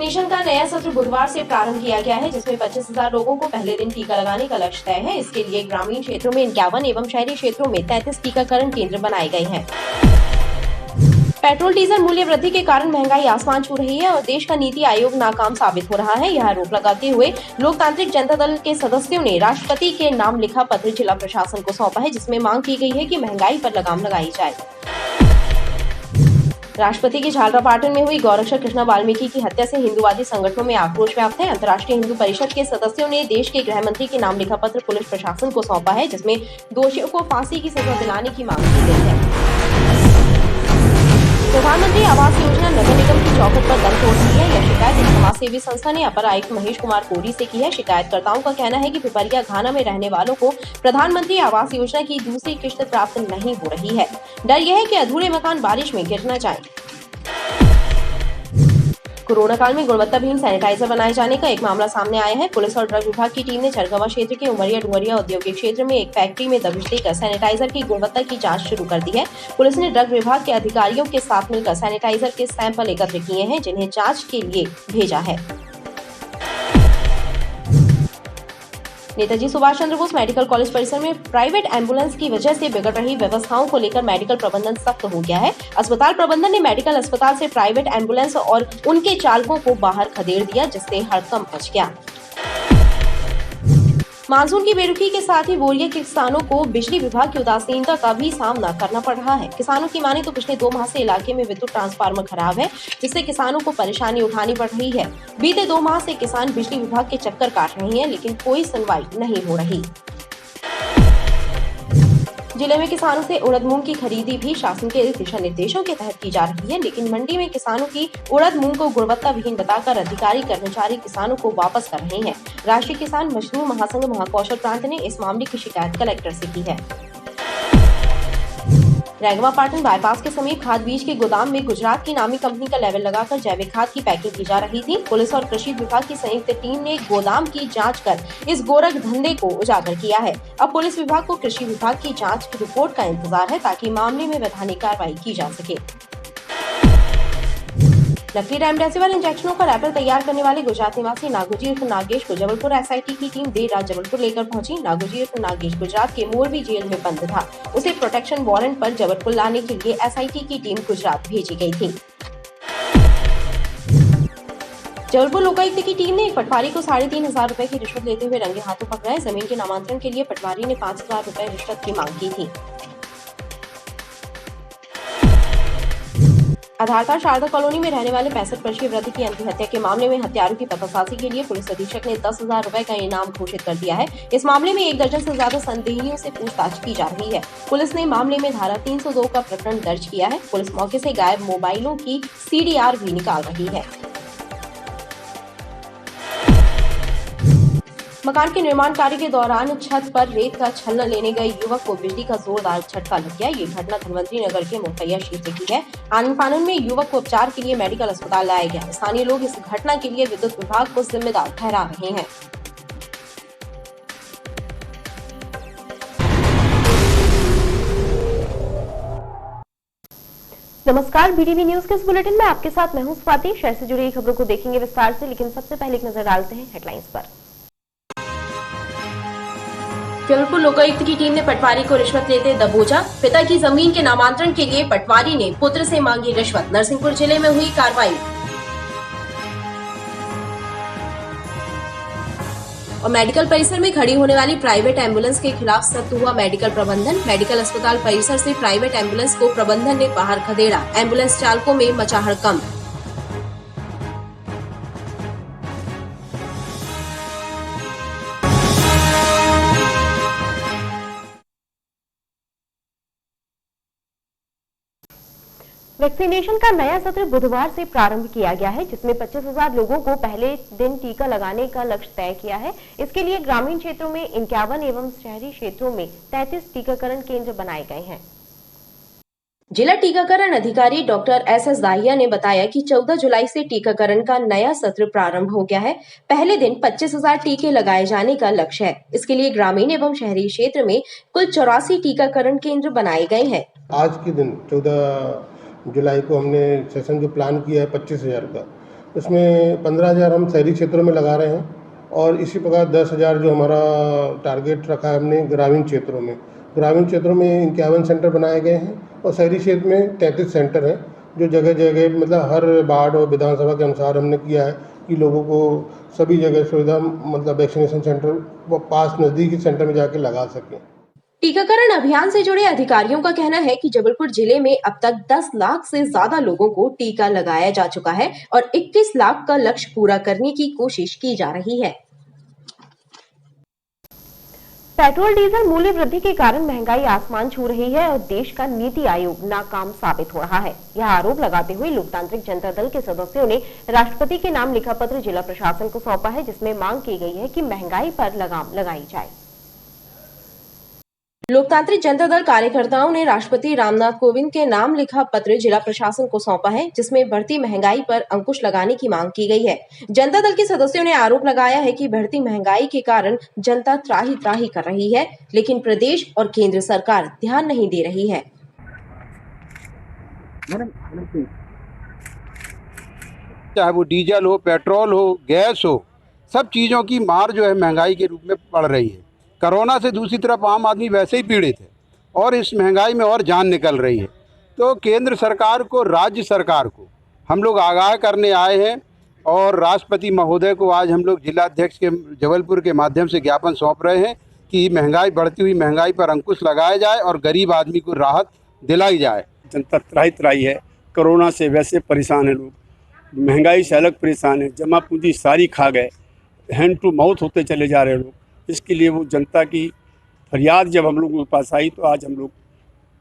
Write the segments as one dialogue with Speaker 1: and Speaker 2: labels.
Speaker 1: Vaccination का नया सत्र बुधवार से प्रारंभ किया गया है, जिसमें 25,000 लोगों को पहले दिन टीका लगाने का लक्ष्य तय है। इसके लिए ग्रामीण क्षेत्रों में 51 एवं शहरी क्षेत्रों में 33 टीकाकरण केंद्र बनाए गए हैं। पेट्रोल डीजल मूल्य वृद्धि के कारण महंगाई आसमान छू रही है और देश का नीति आयोग नाकाम साबित हो रहा है। यह आरोप लगाते हुए लोकतांत्रिक जनता दल के सदस्यों ने राष्ट्रपति के नाम लिखा पत्र जिला प्रशासन को सौंपा है, जिसमें मांग की गई है कि महंगाई पर लगाम लगाई जाए। राष्ट्रपति की झालरापाटन में हुई गौरक्षक कृष्णा वाल्मीकि की हत्या से हिंदूवादी संगठनों में आक्रोश व्याप्त है। अंतर्राष्ट्रीय हिंदू परिषद के सदस्यों ने देश के गृह मंत्री के नाम लिखा पत्र पुलिस प्रशासन को सौंपा है, जिसमें दोषियों को फांसी की सजा दिलाने की मांग की गई है। प्रधानमंत्री आवास योजना नगर निगम की चौखट पर दम तोड़ दी है। यह शिकायत एक समाज सेवी संस्था ने अपर आयुक्त महेश कुमार कोरी से की है। शिकायतकर्ताओं का कहना है कि पिपरिया घाना में रहने वालों को प्रधानमंत्री आवास योजना की दूसरी किश्त प्राप्त नहीं हो रही है। डर यह है कि अधूरे मकान बारिश में गिर न जाएं। कोरोना काल में गुणवत्ताहीन सैनिटाइजर बनाए जाने का एक मामला सामने आया है। पुलिस और ड्रग विभाग की टीम ने चरगवा क्षेत्र के उमरिया डुमरिया औद्योगिक क्षेत्र में एक फैक्ट्री में दबिश देकर सैनिटाइजर की गुणवत्ता की जांच शुरू कर दी है। पुलिस ने ड्रग विभाग के अधिकारियों के साथ मिलकर सैनिटाइजर के सैंपल एकत्र किए हैं, जिन्हें जांच के लिए भेजा है। नेताजी सुभाष चंद्र बोस मेडिकल कॉलेज परिसर में प्राइवेट एम्बुलेंस की वजह से बिगड़ रही व्यवस्थाओं को लेकर मेडिकल प्रबंधन सख्त हो गया है। अस्पताल प्रबंधन ने मेडिकल अस्पताल से प्राइवेट एम्बुलेंस और उनके चालकों को बाहर खदेड़ दिया, जिससे हड़कंप मच गया। मानसून की बेरुखी के साथ ही बोरिया के किसानों को बिजली विभाग की उदासीनता का भी सामना करना पड़ रहा है। किसानों की माने तो पिछले 2 माह से इलाके में विद्युत ट्रांसफार्मर खराब है, जिससे किसानों को परेशानी उठानी पड़ रही है। बीते 2 माह से किसान बिजली विभाग के चक्कर काट रहे हैं, लेकिन कोई सुनवाई नहीं हो रही। जिले में किसानों से उड़द मूंग की खरीदी भी शासन के दिशा निर्देशों के तहत की जा रही है, लेकिन मंडी में किसानों की उड़द मूंग को गुणवत्ताहीन बताकर अधिकारी कर्मचारी किसानों को वापस कर रहे हैं। राष्ट्रीय किसान मजदूर महासंघ महाकौशल प्रांत ने इस मामले की शिकायत कलेक्टर से की है। रैगवा पाटन बाईपास के समीप खाद बीज के गोदाम में गुजरात की नामी कंपनी का लेबल लगाकर जैविक खाद की पैकिंग की जा रही थी। पुलिस और कृषि विभाग की संयुक्त टीम ने गोदाम की जांच कर इस गोरख धंधे को उजागर किया है। अब पुलिस विभाग को कृषि विभाग की जांच रिपोर्ट का इंतजार है, ताकि मामले में वैधानिक कार्रवाई की जा सके। नकली रेमडेसिविर इंजेक्शनों का रैपर तैयार करने वाले गुजरात निवासी नागोजी उर्फ नागेश को जबलपुर एसआईटी की टीम देर रात जबलपुर लेकर पहुंची। नागोजी उर्फ नागेश गुजरात के मोरबी जेल में बंद था। उसे प्रोटेक्शन वारंट पर जबलपुर लाने के लिए एसआईटी की टीम गुजरात भेजी गई थी। जबलपुर लोकायुक्त की टीम ने एक पटवारी को 3,500 रुपए की रिश्वत लेते हुए रंगे हाथों पकड़ा है। जमीन के नामांतरण के लिए पटवारी ने 5,000 रुपए रिश्वत की मांग की थी। आधारताल शारदा कॉलोनी में रहने वाले 65 वर्षीय वृद्ध की अंधी हत्या के मामले में हत्यारों की पतासाजी के लिए पुलिस अधीक्षक ने 10,000 रुपए का इनाम घोषित कर दिया है। इस मामले में 1 दर्जन से ज्यादा संदेहियों से पूछताछ की जा रही है। पुलिस ने मामले में धारा 302 का प्रकरण दर्ज किया है। पुलिस मौके से गायब मोबाइलों की सीडीआर भी निकाल रही है। मकान के निर्माण कार्य के दौरान छत पर रेत का छलना लेने गए युवक को बिजली का जोरदार झटका लग गया। ये घटना धनवंतरी नगर के मुखैया क्षेत्र की है। आनन फानन में युवक को उपचार के लिए मेडिकल अस्पताल लाया गया। स्थानीय लोग इस घटना के लिए विद्युत विभाग को जिम्मेदार ठहरा रहे हैं।
Speaker 2: नमस्कार, बीडीवी न्यूज के इस बुलेटिन में आपके साथ मैं हूं स्वाति। शहर से जुड़ी खबरों को देखेंगे विस्तार से, लेकिन सबसे पहले एक नजर डालते हैं हेडलाइंस पर।
Speaker 1: जबलपुर लोकायुक्त की टीम ने पटवारी को रिश्वत लेते दबोचा। पिता की जमीन के नामांतरण के लिए पटवारी ने पुत्र से मांगी रिश्वत। नरसिंहपुर जिले में हुई कार्रवाई। और मेडिकल परिसर में खड़ी होने वाली प्राइवेट एम्बुलेंस के खिलाफ सख्त हुआ मेडिकल प्रबंधन। मेडिकल अस्पताल परिसर से प्राइवेट एम्बुलेंस को प्रबंधन ने बाहर खदेड़ा। एम्बुलेंस चालकों में मचा हड़कंप।
Speaker 2: वैक्सीनेशन का नया सत्र बुधवार से प्रारंभ किया गया है, जिसमें 25,000 लोगों को पहले दिन टीका लगाने का लक्ष्य तय किया है। इसके लिए ग्रामीण क्षेत्रों में 51 एवं शहरी क्षेत्रों में 33 टीकाकरण केंद्र बनाए गए हैं।
Speaker 1: जिला टीकाकरण अधिकारी डॉक्टर एस दाहिया ने बताया कि 14 जुलाई से टीकाकरण का नया सत्र प्रारंभ हो गया है। पहले दिन 25,000 टीके लगाए जाने का लक्ष्य है। इसके लिए ग्रामीण एवं शहरी क्षेत्र में कुल 84 टीकाकरण केंद्र बनाए गए हैं।
Speaker 3: आज के दिन 14 जुलाई को हमने सेशन जो प्लान किया है 25,000 का, इसमें 15,000 हम शहरी क्षेत्रों में लगा रहे हैं और इसी प्रकार 10,000 जो हमारा टारगेट रखा है हमने ग्रामीण क्षेत्रों में। ग्रामीण क्षेत्रों में 51 सेंटर बनाए गए हैं और शहरी क्षेत्र में 33 सेंटर हैं, जो जगह जगह मतलब हर वार्ड और विधानसभा के अनुसार हमने किया है कि लोगों को सभी जगह सुविधा मतलब वैक्सीनेशन सेंटर वो पास नज़दीकी सेंटर में जाके लगा सकें।
Speaker 1: टीकाकरण अभियान से जुड़े अधिकारियों का कहना है कि जबलपुर जिले में अब तक 10 लाख से ज्यादा लोगों को टीका लगाया जा चुका है और 21 लाख का लक्ष्य पूरा करने की कोशिश की जा रही है।
Speaker 2: पेट्रोल डीजल मूल्य वृद्धि के कारण महंगाई आसमान छू रही है और देश का नीति आयोग नाकाम साबित हो रहा है। यह आरोप लगाते हुए लोकतांत्रिक जनता दल के सदस्यों ने राष्ट्रपति के नाम लिखा पत्र जिला प्रशासन को सौंपा है, जिसमें मांग की गई है कि महंगाई पर लगाम लगाई जाए।
Speaker 1: लोकतांत्रिक जनता दल कार्यकर्ताओं ने राष्ट्रपति रामनाथ कोविंद के नाम लिखा पत्र जिला प्रशासन को सौंपा है, जिसमें बढ़ती महंगाई पर अंकुश लगाने की मांग की गई है। जनता दल के सदस्यों ने आरोप लगाया है कि बढ़ती महंगाई के कारण जनता त्राही त्राही कर रही है, लेकिन प्रदेश और केंद्र सरकार ध्यान नहीं दे रही है।
Speaker 4: चाहे वो डीजल हो, पेट्रोल हो, गैस हो, सब चीज़ों की मार जो है महंगाई के रूप में पड़ रही है। कोरोना से दूसरी तरफ आम आदमी वैसे ही पीड़ित है और इस महंगाई में और जान निकल रही है। तो केंद्र सरकार को, राज्य सरकार को हम लोग आगाह करने आए हैं और राष्ट्रपति महोदय को आज हम लोग जिलाध्यक्ष के जबलपुर के माध्यम से ज्ञापन सौंप रहे हैं कि महंगाई, बढ़ती हुई महंगाई पर अंकुश लगाया जाए और गरीब आदमी को राहत दिलाई जाए।
Speaker 5: जनता त्राही त्राही है, कोरोना से वैसे परेशान है लोग, महंगाई से अलग परेशान है, जमा पूंजी सारी खा गए, हैंड टू माउथ होते चले जा रहे हैं लोग। इसके लिए वो जनता की फरियाद जब हम लोगों के पास आई तो आज हम लोग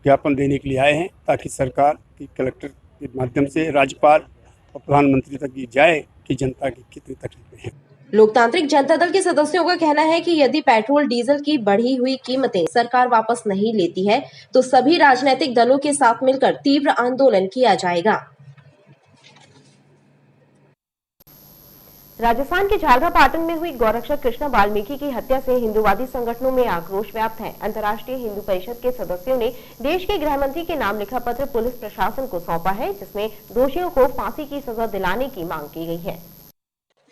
Speaker 5: ज्ञापन देने के लिए आए हैं, ताकि सरकार की कलेक्टर के माध्यम से राज्यपाल और प्रधानमंत्री तक ये जाए कि जनता की कितनी तकलीफें हैं।
Speaker 1: लोकतांत्रिक जनता दल के सदस्यों का कहना है कि यदि पेट्रोल डीजल की बढ़ी हुई कीमतें सरकार वापस नहीं लेती है तो सभी राजनीतिक दलों के साथ मिलकर तीव्र आंदोलन किया जाएगा।
Speaker 2: राजस्थान के झालरापाटन में हुई गौरक्षक कृष्णा वाल्मीकि की हत्या से हिंदूवादी संगठनों में आक्रोश व्याप्त है। अंतर्राष्ट्रीय हिंदू परिषद के सदस्यों ने देश के गृह मंत्री के नाम लिखा पत्र पुलिस प्रशासन को सौंपा है, जिसमें दोषियों को फांसी की सजा दिलाने की मांग की गई है।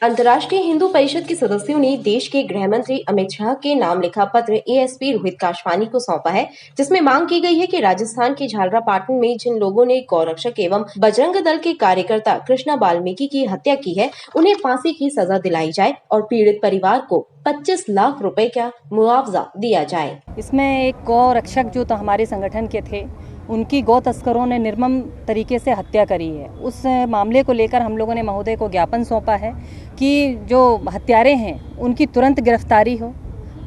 Speaker 1: अंतर्राष्ट्रीय हिंदू परिषद के सदस्यों ने देश के गृह मंत्री अमित शाह के नाम लिखा पत्र एएसपी रोहित काशवानी को सौंपा है, जिसमें मांग की गई है कि राजस्थान के झालरापाटन में जिन लोगों ने गौरक्षक एवं बजरंग दल के कार्यकर्ता कृष्णा वाल्मीकि की हत्या की है, उन्हें फांसी की सजा दिलाई जाए और पीड़ित परिवार को 25 लाख रुपए का मुआवजा दिया जाए।
Speaker 6: इसमें एक गौरक्षक जो तो हमारे संगठन के थे, उनकी गौ तस्करों ने निर्मम तरीके से हत्या करी है। उस मामले को लेकर हम लोगों ने महोदय को ज्ञापन सौंपा है कि जो हत्यारे हैं उनकी तुरंत गिरफ्तारी हो,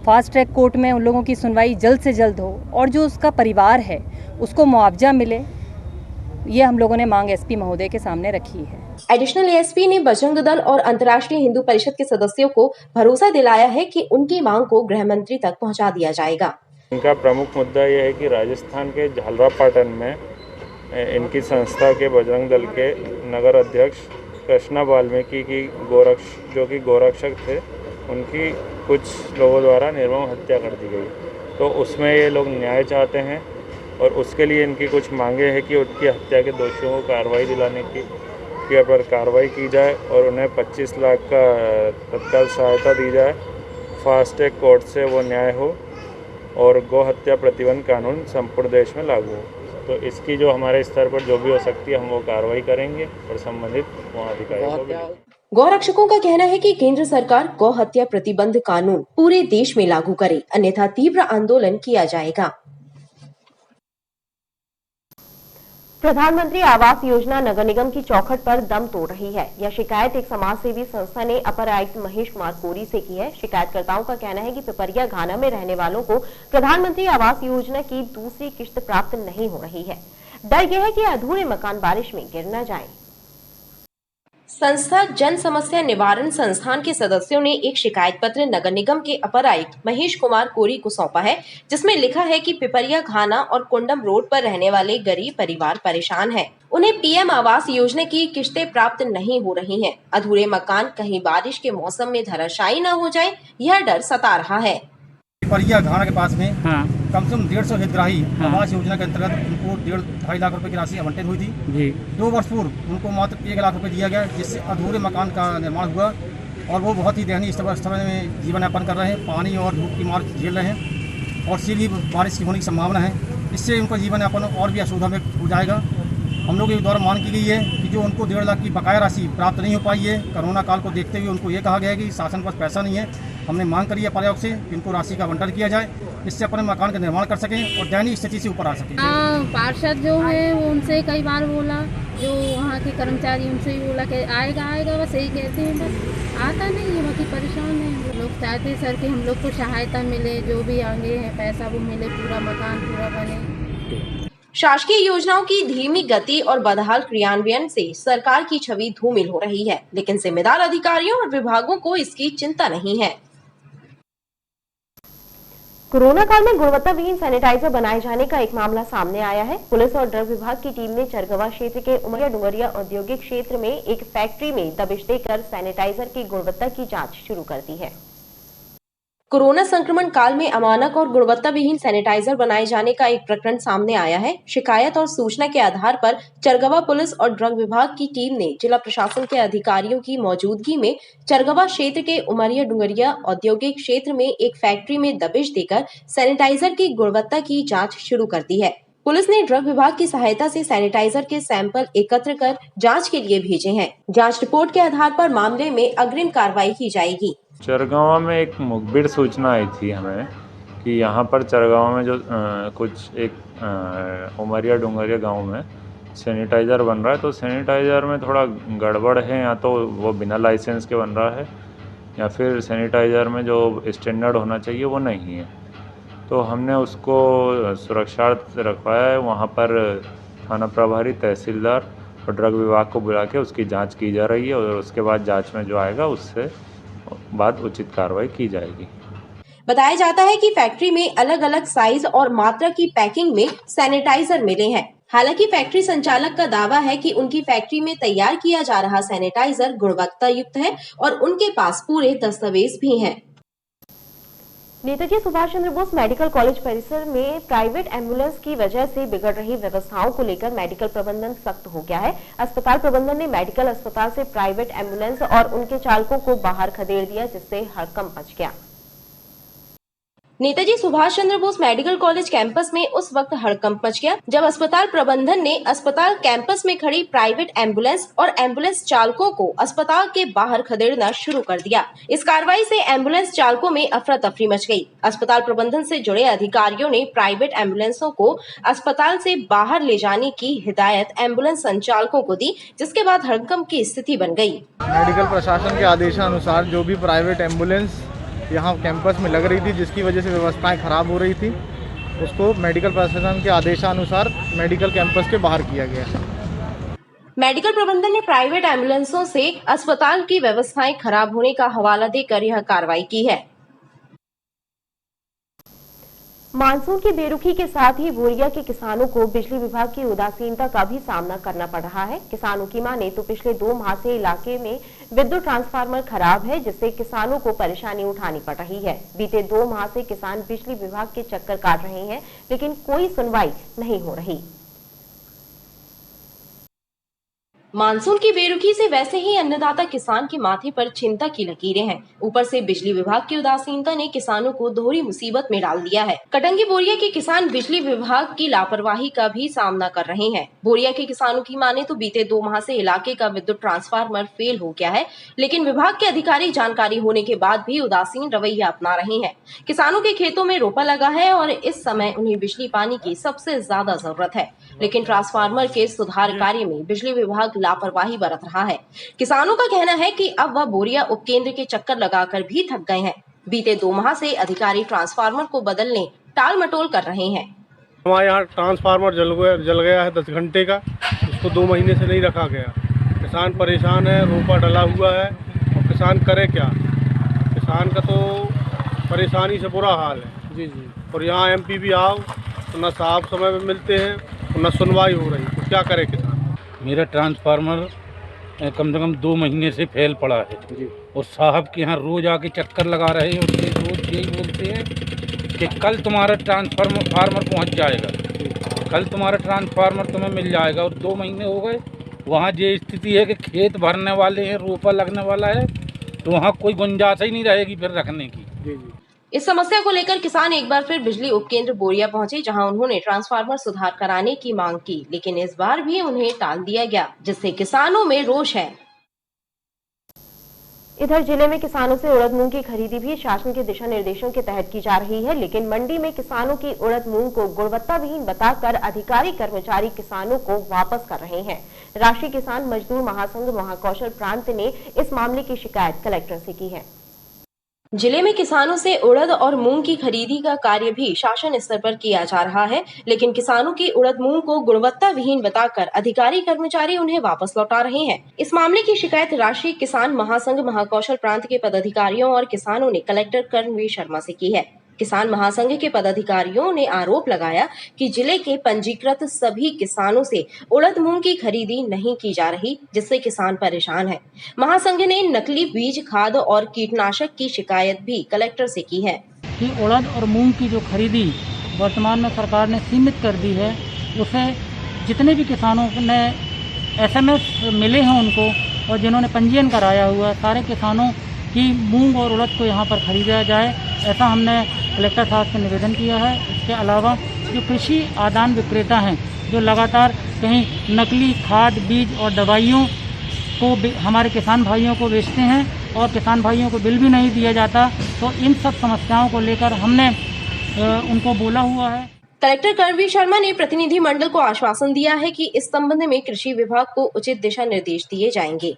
Speaker 6: फास्ट ट्रैक कोर्ट में उन लोगों की सुनवाई जल्द से जल्द हो और जो उसका परिवार है उसको मुआवजा मिले। ये हम लोगों ने मांग एसपी महोदय के सामने रखी है।
Speaker 1: एडिशनल एएसपी ने बजरंग दल और अंतर्राष्ट्रीय हिंदू परिषद के सदस्यों को भरोसा दिलाया है कि उनकी मांग को गृह मंत्री तक पहुँचा दिया जाएगा।
Speaker 7: इनका प्रमुख मुद्दा यह है कि राजस्थान के झालरापाटन में इनकी संस्था के बजरंग दल के नगर अध्यक्ष कृष्णा वाल्मीकि की जो कि गोरक्षक थे, उनकी कुछ लोगों द्वारा निर्मम हत्या कर दी गई। तो उसमें ये लोग न्याय चाहते हैं और उसके लिए इनकी कुछ मांगे हैं कि उनकी हत्या के दोषियों को कार्रवाई दिलाने की पर कार्रवाई की जाए और उन्हें 25 लाख का तत्काल सहायता दी जाए, फास्ट ट्रैक कोर्ट से वो न्याय हो और गौ हत्या प्रतिबंध कानून संपूर्ण देश में लागू हो। तो इसकी जो हमारे स्तर पर जो भी हो सकती है हम वो कार्रवाई करेंगे और संबंधित वहाँ अधिकारियों को भी।
Speaker 1: गौरक्षकों का कहना है कि केंद्र सरकार गौ हत्या प्रतिबंध कानून पूरे देश में लागू करे, अन्यथा तीव्र आंदोलन किया जाएगा।
Speaker 2: प्रधानमंत्री आवास योजना नगर निगम की चौखट पर दम तोड़ रही है। यह शिकायत एक समाजसेवी संस्था ने अपर आयुक्त महेश कुमार कोरी से की है। शिकायतकर्ताओं का कहना है कि पिपरिया घाना में रहने वालों को प्रधानमंत्री आवास योजना की दूसरी किश्त प्राप्त नहीं हो रही है। डर यह है कि अधूरे मकान बारिश में गिर न जाएं।
Speaker 1: संस्था जन समस्या निवारण संस्थान के सदस्यों ने एक शिकायत पत्र नगर निगम के अपर आयुक्त महेश कुमार कोरी को सौंपा है, जिसमें लिखा है कि पिपरिया घाना और कुंडम रोड पर रहने वाले गरीब परिवार परेशान हैं। उन्हें पीएम आवास योजना की किश्तें प्राप्त नहीं हो रही हैं। अधूरे मकान कहीं बारिश के मौसम में धराशायी न हो जाए, यह डर सता रहा है।
Speaker 8: पिपरिया घाना के पास में कम से कम 150 हितग्राही आवास योजना के अंतर्गत उनको 1.5 लाख रुपए की राशि आवंटित हुई थी जी। 2 वर्ष पूर्व उनको मात्र 1 लाख रुपए दिया गया, जिससे अधूरे मकान का निर्माण हुआ और वो बहुत ही दयनीय स्थिति में जीवन यापन कर रहे हैं, पानी और धूप की मार झेल रहे हैं और सीधी बारिश की होने की संभावना है। इससे उनका जीवन यापन और भी असुविधा में हो जाएगा। हम लोग के द्वारा मांग की गई है कि जो उनको 1.5 लाख की बकाया राशि प्राप्त नहीं हो पाई है, कोरोना काल को देखते हुए उनको ये कहा गया है कि शासन के पास पैसा नहीं है। हमने मांग करी है आयोग से कि इनको राशि का आवंटन किया जाए, इससे अपने मकान का निर्माण कर सकें और दयनीय स्थिति से ऊपर आ सकें।
Speaker 9: पार्षद जो है वो उनसे कई बार बोला, जो वहाँ के कर्मचारी उनसे भी बोला कि आएगा, बस यही कहते हैं, बस आता नहीं है, बाकी परेशान है। लोग चाहते हैं सर कि हम लोग को सहायता मिले, जो भी आगे है पैसा वो मिले, पूरा मकान पूरा बने।
Speaker 1: शासकीय योजनाओं की धीमी गति और बदहाल क्रियान्वयन से सरकार की छवि धूमिल हो रही है, लेकिन जिम्मेदार अधिकारियों और विभागों को इसकी चिंता नहीं है।
Speaker 2: कोरोना काल में गुणवत्ता विहीन सैनिटाइजर बनाए जाने का एक मामला सामने आया है। पुलिस और ड्रग विभाग की टीम ने चरगवा क्षेत्र के उमरिया डुंगरिया औद्योगिक क्षेत्र में एक फैक्ट्री में दबिश देकर सैनिटाइजर की गुणवत्ता की जांच शुरू कर दी है।
Speaker 1: कोरोना संक्रमण काल में अमानक और गुणवत्ता विहीन सैनिटाइजर बनाए जाने का एक प्रकरण सामने आया है। शिकायत और सूचना के आधार पर चरगवा पुलिस और ड्रग विभाग की टीम ने जिला प्रशासन के अधिकारियों की मौजूदगी में चरगवा क्षेत्र के उमरिया डुंगरिया औद्योगिक क्षेत्र में एक फैक्ट्री में दबिश देकर सैनिटाइजर की गुणवत्ता की जाँच शुरू कर दी है। पुलिस ने ड्रग विभाग की सहायता से सैनिटाइजर के सैंपल एकत्र कर जांच के लिए भेजे हैं। जांच रिपोर्ट के आधार पर मामले में अग्रिम कार्रवाई की जाएगी।
Speaker 7: चरगावा में एक मुखबिर सूचना आई थी हमें कि यहाँ पर चरगावा में जो कुछ एक उमरिया डुंगरिया गांव में सैनिटाइज़र बन रहा है, तो सैनिटाइज़र में थोड़ा गड़बड़ है, या तो वो बिना लाइसेंस के बन रहा है या फिर सैनिटाइज़र में जो स्टैंडर्ड होना चाहिए वो नहीं है। तो हमने उसको सुरक्षार्थ रखवाया है। वहाँ पर थाना प्रभारी, तहसीलदार और ड्रग विभाग को बुला के उसकी जाँच की जा रही है और उसके बाद जाँच में जो आएगा उससे बाद उचित कार्रवाई की जाएगी।
Speaker 1: बताया जाता है कि फैक्ट्री में अलग अलग साइज और मात्रा की पैकिंग में सैनिटाइजर मिले हैं। हालांकि फैक्ट्री संचालक का दावा है कि उनकी फैक्ट्री में तैयार किया जा रहा सैनिटाइजर गुणवत्ता युक्त है और उनके पास पूरे दस्तावेज भी हैं।
Speaker 2: नेताजी सुभाष चंद्र बोस मेडिकल कॉलेज परिसर में प्राइवेट एम्बुलेंस की वजह से बिगड़ रही व्यवस्थाओं को लेकर मेडिकल प्रबंधन सख्त हो गया है। अस्पताल प्रबंधन ने मेडिकल अस्पताल से प्राइवेट एम्बुलेंस और उनके चालकों को बाहर खदेड़ दिया, जिससे हड़कंप मच गया।
Speaker 1: Netaji Subhash Chandra Bose medical college campus में उस वक्त हड़कंप मच गया जब अस्पताल प्रबंधन ने अस्पताल कैंपस में खड़ी प्राइवेट एम्बुलेंस और एम्बुलेंस चालकों को अस्पताल के बाहर खदेड़ना शुरू कर दिया। इस कार्रवाई से एम्बुलेंस चालकों में अफरा तफरी मच गई। अस्पताल प्रबंधन से जुड़े अधिकारियों ने प्राइवेट एम्बुलेंसों को अस्पताल से बाहर ले जाने की हिदायत एम्बुलेंस संचालकों को दी, जिसके बाद हड़कंप की स्थिति बन गयी।
Speaker 10: मेडिकल प्रशासन के आदेशानुसार जो भी प्राइवेट एम्बुलेंस यहाँ कैंपस में लग रही थी, जिसकी वजह से व्यवस्थाएं खराब हो रही थी, उसको मेडिकल प्रशासन के आदेशानुसार मेडिकल कैंपस के बाहर किया गया।
Speaker 1: मेडिकल प्रबंधन ने प्राइवेट एम्बुलेंसों से अस्पताल की व्यवस्थाएं खराब होने का हवाला देकर यह कार्रवाई की है।
Speaker 2: मानसून की बेरुखी के साथ ही बोरिया के किसानों को बिजली विभाग की उदासीनता का भी सामना करना पड़ रहा है। किसानों की माने तो पिछले 2 माह से इलाके में विद्युत ट्रांसफार्मर खराब है, जिससे किसानों को परेशानी उठानी पड़ रही है। बीते 2 माह से किसान बिजली विभाग के चक्कर काट रहे हैं, लेकिन कोई सुनवाई नहीं हो रही।
Speaker 1: मानसून की बेरुखी से वैसे ही अन्नदाता किसान के माथे पर चिंता की लकीरें हैं। ऊपर से बिजली विभाग की उदासीनता ने किसानों को दोहरी मुसीबत में डाल दिया है। कटंगी बोरिया के किसान बिजली विभाग की लापरवाही का भी सामना कर रहे हैं। बोरिया के किसानों की माने तो बीते 2 माह से इलाके का विद्युत ट्रांसफार्मर फेल हो गया है, लेकिन विभाग के अधिकारी जानकारी होने के बाद भी उदासीन रवैया अपना रहे हैं। किसानों के खेतों में रोपा लगा है और इस समय उन्हें बिजली पानी की सबसे ज्यादा जरूरत है, लेकिन ट्रांसफार्मर के सुधार कार्य में बिजली विभाग लापरवाही बरत रहा है। किसानों का कहना है कि अब वह बोरिया उपकेंद्र के चक्कर लगाकर भी थक गए हैं। बीते 2 माह से अधिकारी ट्रांसफार्मर को बदलने टाल मटोल कर रहे हैं।
Speaker 3: हमारे यहाँ ट्रांसफार्मर जल गया है 10 घंटे का, उसको 2 महीने से नहीं रखा गया। किसान परेशान है, रोपा डला हुआ है और किसान करे क्या। किसान का तो परेशानी से बुरा हाल है जी। और यहाँ MP भी आओ तो न साफ समय में मिलते हैं और न सुनवाई हो रही, तो क्या करे किसान।
Speaker 11: मेरा ट्रांसफार्मर कम से कम 2 महीने से फेल पड़ा है और साहब के यहाँ रोज आके चक्कर लगा रहे हैं और रोज यही बोलते हैं कि कल तुम्हारा ट्रांसफार्मर पहुंच जाएगा, कल तुम्हारा ट्रांसफार्मर तुम्हें मिल जाएगा, और 2 महीने हो गए। वहाँ ये स्थिति है कि खेत भरने वाले हैं, रोपा लगने वाला है, तो वहाँ कोई गुंजाइश ही नहीं रहेगी फिर रखने की।
Speaker 1: इस समस्या को लेकर किसान एक बार फिर बिजली उपकेंद्र बोरिया पहुंचे, जहां उन्होंने ट्रांसफार्मर सुधार कराने की मांग की, लेकिन इस बार भी उन्हें टाल दिया गया, जिससे किसानों में रोष है।
Speaker 2: इधर जिले में किसानों से उड़द मूंग की खरीदी भी शासन के दिशा निर्देशों के तहत की जा रही है, लेकिन मंडी में किसानों की उड़द मूंग को गुणवत्ता विहीन बताकर अधिकारी कर्मचारी किसानों को वापस कर रहे हैं। राष्ट्रीय किसान मजदूर महासंघ महाकौशल प्रांत ने इस मामले की शिकायत कलेक्टर से की है।
Speaker 1: जिले में किसानों से उड़द और मूंग की खरीदी का कार्य भी शासन स्तर पर किया जा रहा है, लेकिन किसानों की उड़द मूंग को गुणवत्ता विहीन बताकर अधिकारी कर्मचारी उन्हें वापस लौटा रहे हैं। इस मामले की शिकायत राष्ट्रीय किसान महासंघ महाकौशल प्रांत के पदाधिकारियों और किसानों ने कलेक्टर कर्मवीर शर्मा से की है। किसान महासंघ के पदाधिकारियों ने आरोप लगाया कि जिले के पंजीकृत सभी किसानों से उड़द मूंग की खरीदी नहीं की जा रही, जिससे किसान परेशान है। महासंघ ने नकली बीज, खाद और कीटनाशक की शिकायत भी कलेक्टर से की है
Speaker 12: कि उड़द और मूंग की जो खरीदी वर्तमान में सरकार ने सीमित कर दी है, उसे जितने भी किसानों ने SMS मिले हैं उनको और जिन्होंने पंजीयन कराया हुआ है, सारे किसानों की मूंग और उड़द को यहाँ पर खरीदा जाए, ऐसा हमने कलेक्टर साहब से निवेदन किया है। इसके अलावा जो कृषि आदान विक्रेता हैं, जो लगातार कहीं नकली खाद, बीज और दवाइयों को हमारे किसान भाइयों को बेचते हैं और किसान भाइयों को बिल भी नहीं दिया जाता, तो इन सब समस्याओं को लेकर हमने उनको बोला हुआ है।
Speaker 1: कलेक्टर कर्मवीर शर्मा ने प्रतिनिधि मंडल को आश्वासन दिया है कि इस संबंध में कृषि विभाग को उचित दिशा निर्देश दिए जाएंगे।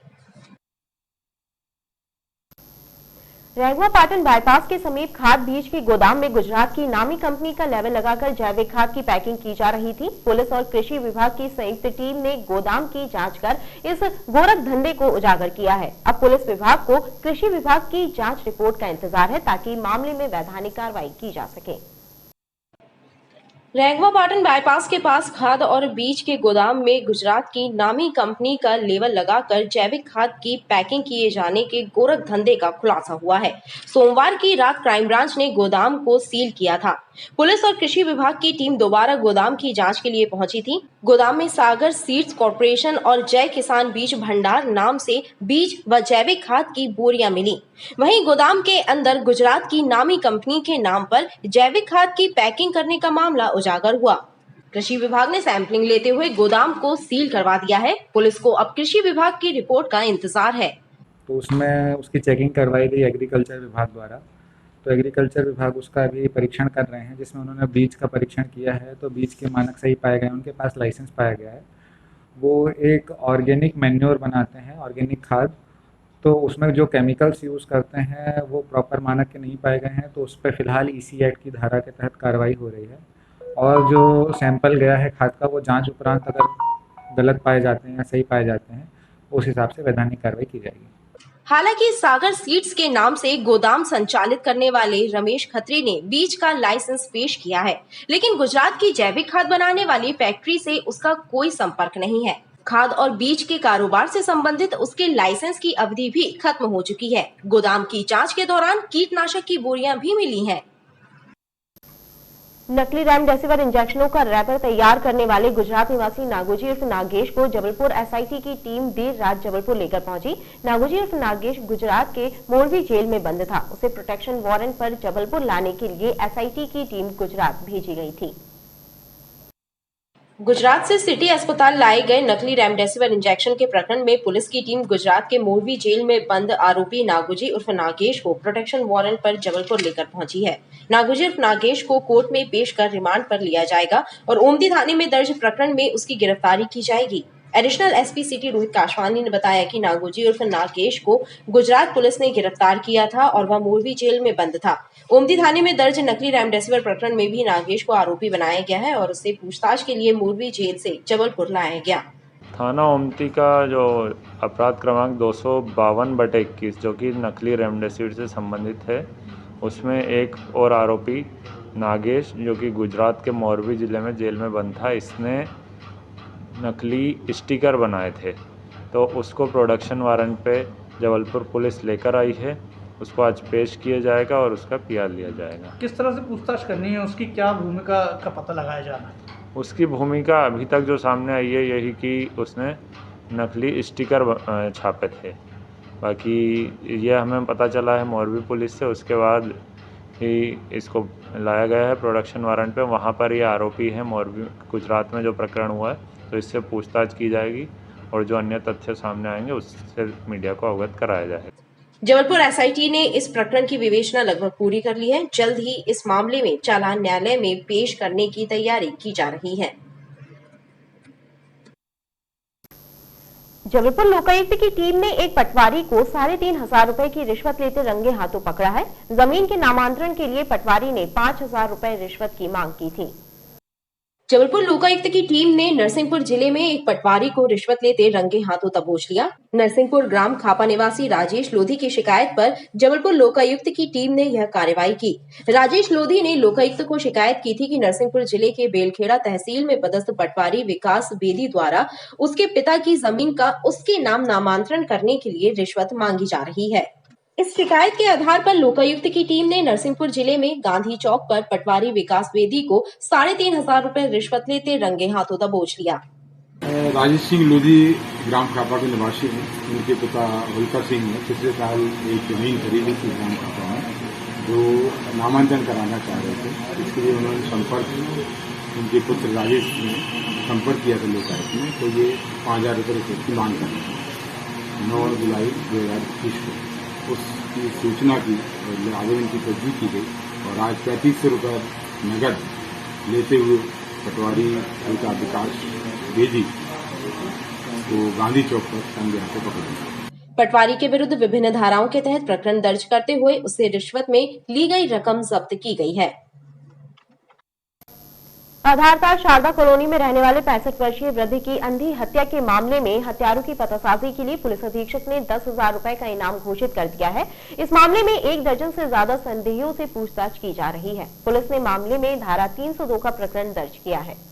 Speaker 2: रेगवा पाटन बाईपास के समीप खाद बीज के गोदाम में गुजरात की नामी कंपनी का लेबल लगाकर जैविक खाद की पैकिंग की जा रही थी। पुलिस और कृषि विभाग की संयुक्त टीम ने गोदाम की जांच कर इस गोरख धंधे को उजागर किया है। अब पुलिस विभाग को कृषि विभाग की जांच रिपोर्ट का इंतजार है, ताकि मामले में वैधानिक कार्रवाई की जा सके।
Speaker 1: रेगवा पाटन बाईपास के पास खाद और बीज के गोदाम में गुजरात की नामी कंपनी का लेबल लगाकर जैविक खाद की पैकिंग किए जाने के गोरख धंधे का खुलासा हुआ है। सोमवार की रात क्राइम ब्रांच ने गोदाम को सील किया था। पुलिस और कृषि विभाग की टीम दोबारा गोदाम की जांच के लिए पहुंची थी। गोदाम में सागर सीड्स कॉर्पोरेशन और जय किसान बीज भंडार नाम से बीज व जैविक खाद की बोरियां मिली। वहीं गोदाम के अंदर गुजरात की नामी कंपनी के नाम पर जैविक खाद की पैकिंग करने का मामला उजागर हुआ। कृषि विभाग ने सैंपलिंग लेते हुए गोदाम को सील करवा दिया है। पुलिस को अब कृषि विभाग की रिपोर्ट का इंतजार है।
Speaker 13: तो उसमें उसकी चेकिंग करवाई गई एग्रीकल्चर विभाग द्वारा। तो एग्रीकल्चर विभाग उसका अभी परीक्षण कर रहे हैं, जिसमें उन्होंने बीज का परीक्षण किया है। तो बीज के मानक सही पाए गए, उनके पास लाइसेंस पाया गया है। वो एक ऑर्गेनिक मैन्योर बनाते हैं, ऑर्गेनिक खाद। तो उसमें जो केमिकल्स यूज़ करते हैं वो प्रॉपर मानक के नहीं पाए गए हैं। तो उस पर फ़िलहाल EC एक्ट की धारा के तहत कार्रवाई हो रही है। और जो सैंपल गया है खाद का, वो जाँच उपरांत अगर गलत पाए जाते हैं या सही पाए जाते हैं, उस हिसाब से वैधानिक कार्रवाई की जाएगी।
Speaker 1: हालांकि सागर सीड्स के नाम से गोदाम संचालित करने वाले रमेश खत्री ने बीज का लाइसेंस पेश किया है, लेकिन गुजरात की जैविक खाद बनाने वाली फैक्ट्री से उसका कोई संपर्क नहीं है। खाद और बीज के कारोबार से संबंधित उसके लाइसेंस की अवधि भी खत्म हो चुकी है। गोदाम की जांच के दौरान कीटनाशक की बोरियां भी मिली हैं।
Speaker 2: नकली रेमडेसिविर इंजेक्शनों का रैपर तैयार करने वाले गुजरात निवासी नागोजी उर्फ नागेश को जबलपुर SIT की टीम देर रात जबलपुर लेकर पहुंची। नागोजी उर्फ नागेश गुजरात के मोरवी जेल में बंद था। उसे प्रोटेक्शन वारंट पर जबलपुर लाने के लिए SIT की टीम गुजरात भेजी गई थी।
Speaker 1: गुजरात से सिटी अस्पताल लाए गए नकली रेमडेसिविर इंजेक्शन के प्रकरण में पुलिस की टीम गुजरात के मोरवी जेल में बंद आरोपी नागोजी उर्फ नागेश को प्रोटेक्शन वारंट पर जबलपुर लेकर पहुंची है। नागोजी उर्फ नागेश को कोर्ट में पेश कर रिमांड पर लिया जाएगा और ओमदी थाने में दर्ज प्रकरण में उसकी गिरफ्तारी की जाएगी। एडिशनल SP सिटी रोहित काशवानी ने बताया कि नागोजी उर्फ नागेश को गुजरात पुलिस ने गिरफ्तार किया था और वह मोरवी जेल में बंद था। ओमदी थाने में दर्ज नकली रेमडेसिविर प्रकरण में भी नागेश को आरोपी बनाया गया है और उससे पूछताछ के लिए मोरवी जेल से जबलपुर लाया गया।
Speaker 7: थाना ओमती का जो अपराध क्रमांक 252/21 जो कि नकली रेमडेसिविर से संबंधित है, उसमें एक और आरोपी नागेश जो कि गुजरात के मोरबी जिले में जेल में बंद था, इसने नकली स्टिकर बनाए थे। तो उसको प्रोडक्शन वारंट पे जबलपुर पुलिस लेकर आई है उसको आज पेश किया जाएगा और उसका पीआर लिया जाएगा।
Speaker 8: किस तरह से पूछताछ करनी है, उसकी क्या भूमिका का पता लगाया जाना है?
Speaker 7: उसकी भूमिका अभी तक जो सामने आई है यही कि उसने नकली स्टिकर छापे थे। बाकी ये हमें पता चला है मोरबी पुलिस से, उसके बाद ही इसको लाया गया है प्रोडक्शन वारंट पे। वहाँ पर ये आरोपी है मोरबी गुजरात में जो प्रकरण हुआ है, तो इससे पूछताछ की जाएगी और जो अन्य तथ्य सामने आएंगे उससे मीडिया को अवगत कराया जाएगा।
Speaker 1: जबलपुर एसआईटी ने इस प्रकरण की विवेचना लगभग पूरी कर ली है। जल्द ही इस मामले में चालान न्यायालय में पेश करने की तैयारी की जा रही है।
Speaker 2: जबलपुर लोकायुक्त की टीम ने एक पटवारी को 3,500 रुपए की रिश्वत लेते रंगे हाथों पकड़ा है। जमीन के नामांतरण के लिए पटवारी ने 5,000 रुपए रिश्वत की मांग की थी।
Speaker 1: जबलपुर लोकायुक्त की टीम ने नरसिंहपुर जिले में एक पटवारी को रिश्वत लेते रंगे हाथों दबोच लिया। नरसिंहपुर ग्राम खापा निवासी राजेश लोधी की शिकायत पर जबलपुर लोकायुक्त की टीम ने यह कार्रवाई की। राजेश लोधी ने लोकायुक्त को शिकायत की थी कि नरसिंहपुर जिले के बेलखेड़ा तहसील में पदस्थ पटवारी विकास बेदी द्वारा उसके पिता की जमीन का उसके नाम नामांतरण करने के लिए रिश्वत मांगी जा रही है। इस शिकायत के आधार पर लोकायुक्त की टीम ने नरसिंहपुर जिले में गांधी चौक पर पटवारी विकास बेदी को 3,500 रुपए रिश्वत लेते रंगे हाथों दबोच लिया।
Speaker 14: राजेश सिंह लोधी ग्राम खापा के निवासी हैं। उनके पिता हुलका सिंह ने पिछले साल एक जमीन खरीदी थी ग्राम खापा में, जो नामांकन कराना चाह रहे थे। इसके लिए उन्होंने उनके पुत्र राजेश ने संपर्क किया था लोकायुक्त में, तो ये 5,000 रुपये रिश्वत की मांग कर रहे थे 9 जुलाई 2021 को। उसकी सूचना की और आवेदन की तस्दीक की गई और आज 3,500 रुपये नगद लेते हुए पटवारी हल्का विकास बेदी को गांधी चौक पर रंगे हाथों पकड़ा।
Speaker 1: पटवारी के विरुद्ध विभिन्न धाराओं के तहत प्रकरण दर्ज करते हुए उससे रिश्वत में ली गई रकम जब्त की गई है।
Speaker 2: आधारताल शारदा कॉलोनी में रहने वाले 65 वर्षीय वृद्ध की अंधी हत्या के मामले में हत्यारों की पतासाजी के लिए पुलिस अधीक्षक ने 10,000 रुपए का इनाम घोषित कर दिया है। इस मामले में 1 दर्जन से ज्यादा संदेहियों से पूछताछ की जा रही है। पुलिस ने मामले में धारा 302 का प्रकरण दर्ज किया है।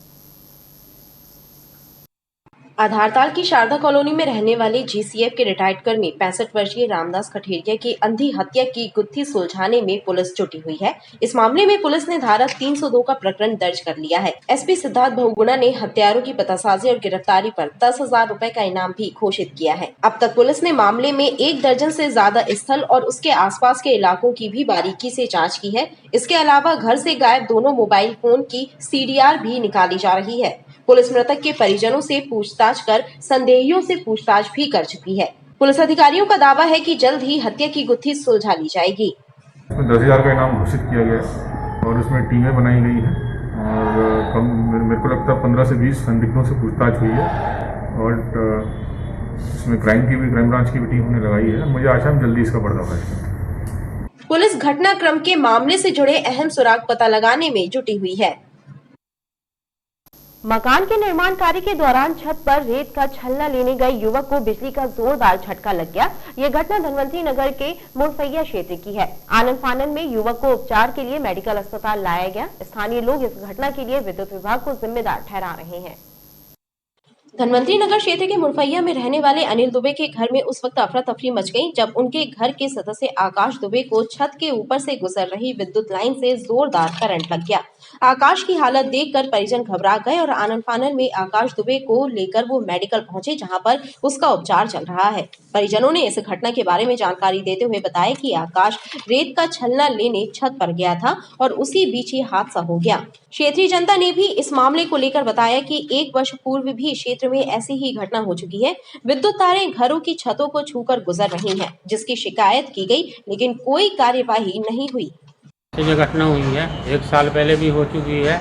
Speaker 1: आधारताल की शारदा कॉलोनी में रहने वाले जीसीएफ के रिटायर्ड कर्मी 65 वर्षीय रामदास कठेरिया की अंधी हत्या की गुत्थी सुलझाने में पुलिस जुटी हुई है। इस मामले में पुलिस ने धारा 302 का प्रकरण दर्ज कर लिया है। एसपी सिद्धार्थ बहुगुणा ने हत्यारों की पतासाजी और गिरफ्तारी पर 10,000 रुपए का इनाम भी घोषित किया है। अब तक पुलिस ने मामले में 1 दर्जन से ज्यादा स्थल और उसके आसपास के इलाकों की भी बारीकी से जाँच की है। इसके अलावा घर से गायब दोनों मोबाइल फोन की CDR भी निकाली जा रही है। पुलिस मृतक के परिजनों से पूछताछ कर संदेहियों से पूछताछ भी कर चुकी है। पुलिस अधिकारियों का दावा है कि जल्द ही हत्या की गुत्थी सुलझा ली जाएगी।
Speaker 15: 10,000 का इनाम घोषित किया गया है और उसमें टीमें बनाई गई हैं और मेरे को लगता है 15 से 20 संदिग्धों से पूछताछ हुई है और इसमें क्राइम ब्रांच की भी टीम हमने लगाई है। मुझे आशा है जल्दी इसका पर्दाफाश।
Speaker 1: पुलिस घटनाक्रम के मामले से जुड़े अहम सुराग पता लगाने में जुटी हुई है।
Speaker 2: मकान के निर्माण कार्य के दौरान छत पर रेत का छलना लेने गए युवक को बिजली का जोरदार झटका लग गया। यह घटना धनवंतरी नगर के मुरफैया क्षेत्र की है। आनन फानन में युवक को उपचार के लिए मेडिकल अस्पताल लाया गया। स्थानीय लोग इस घटना के लिए विद्युत विभाग को जिम्मेदार ठहरा रहे हैं।
Speaker 1: धनवंतरी नगर क्षेत्र के मुरफैया में रहने वाले अनिल दुबे के घर में उस वक्त अफरा तफरी मच गई जब उनके घर के सदस्य आकाश दुबे को छत के ऊपर से गुजर रही विद्युत लाइन से जोरदार करंट लग गया। आकाश की हालत देखकर परिजन घबरा गए और आनन फानन में आकाश दुबे को लेकर वो मेडिकल पहुंचे, जहां पर उसका उपचार चल रहा है। परिजनों ने इस घटना के बारे में जानकारी देते हुए बताया कि आकाश रेत का छलना लेने छत पर गया था और उसी बीच ये हादसा हो गया। क्षेत्रीय जनता ने भी इस मामले को लेकर बताया कि 1 वर्ष पूर्व भी क्षेत्र में ऐसी ही घटना हो चुकी है। विद्युत तारें घरों की छतों को छूकर गुजर रही हैं, जिसकी शिकायत की गई लेकिन कोई कार्यवाही नहीं हुई।
Speaker 16: ये घटना हुई है 1 साल पहले भी हो चुकी है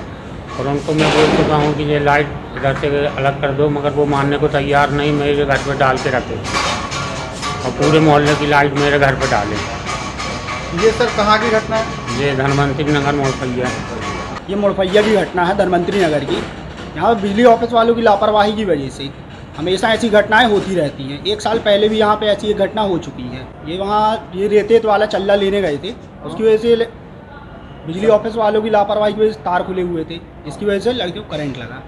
Speaker 16: और उनको मैं बोल चुका हूँ कि ये लाइट इधर से अलग कर दो, मगर वो मानने को तैयार नहीं। मेरे घर पर डाल के रखे और पूरे मोहल्ले की लाइट मेरे घर पर डाले।
Speaker 8: ये सर कहाँ की घटना है?
Speaker 16: ये धनवंतरी नगर मुरफैया।
Speaker 8: ये मुरफैया की घटना है धनवंतरी नगर की। यहाँ बिजली ऑफिस वालों की लापरवाही की वजह से हमेशा ऐसी घटनाएं होती रहती हैं। 1 साल पहले भी यहाँ पे ऐसी एक घटना हो चुकी है। ये वहाँ ये रेतेत वाला चल्ला लेने गए थे, उसकी वजह से बिजली ऑफिस वालों की लापरवाही की वजह से तार खुले हुए थे, इसकी वजह से लड़के को करंट लगा।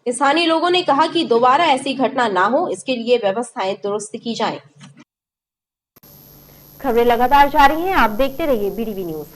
Speaker 1: स्थानीय लोगों ने कहा कि दोबारा ऐसी घटना ना हो, इसके लिए व्यवस्थाएं दुरुस्त की जाएं।
Speaker 2: खबरें लगातार जारी हैं, आप देखते रहिए BDV न्यूज।